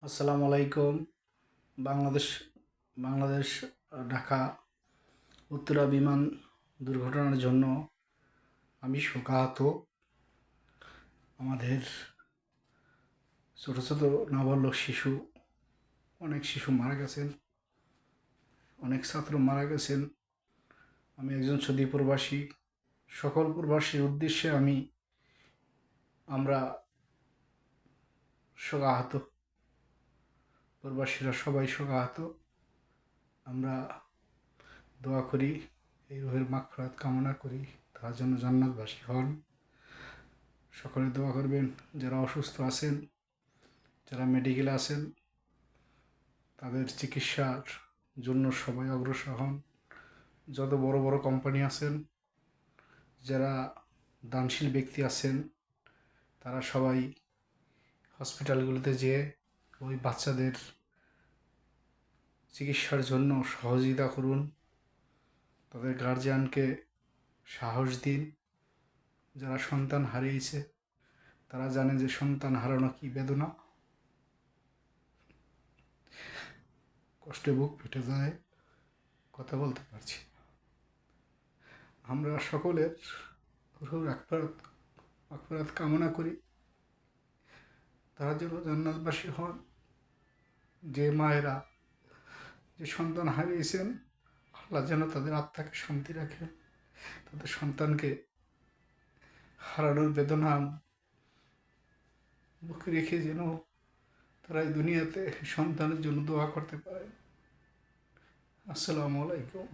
আসসালামু আলাইকুম। বাংলাদেশ বাংলাদেশ ঢাকা উত্তরা বিমান দুর্ঘটনার জন্য আমি শোকাহত। আমাদের ছোট ছোট নাবালক শিশু, অনেক শিশু মারা গেছেন, অনেক ছাত্র মারা গেছেন। আমি একজন সৌদি প্রবাসী। সকল প্রবাসীর উদ্দেশ্যে আমরা শোকাহত। প্রবাসীরা সবাই শোকাহত। আমরা দোয়া করি, এই রুহের মাগফিরাত কামনা করি, তার জন্য জান্নাতবাসী হন। সকলে দোয়া করবেন। যারা অসুস্থ আছেন, যারা মেডিকেলে আছেন, তাদের চিকিৎসার জন্য সবাই অগ্রসর হন। যত বড় বড় কোম্পানি আছেন, যারা দানশীল ব্যক্তি আছেন, তারা সবাই হসপিটালগুলোতে যেয়ে ওই বাচ্চাদের চিকিৎসার জন্য সহযোগিতা করুন। তাদের গার্জিয়ানকে সাহস দিন। যারা সন্তান হারিয়েছে তারা জানে যে সন্তান হারানো কী বেদনা। কষ্টে বুক ফেটে যায়, কথা বলতে পারছি না। আমরা সকলের রুহুর মাগফিরাত কামনা করি, তারা যেন জান্নাতবাসী হন। যে মায়েরা যে সন্তান হারিয়েছেন, আল্লাহ যেন তাদের আত্মাকে শান্তি রাখেন। তাদের সন্তানকে হারানোর বেদনা বুকে রেখে যেন তারা এই দুনিয়াতে সন্তানের জন্য দোয়া করতে পারে। আসসালামু আলাইকুম।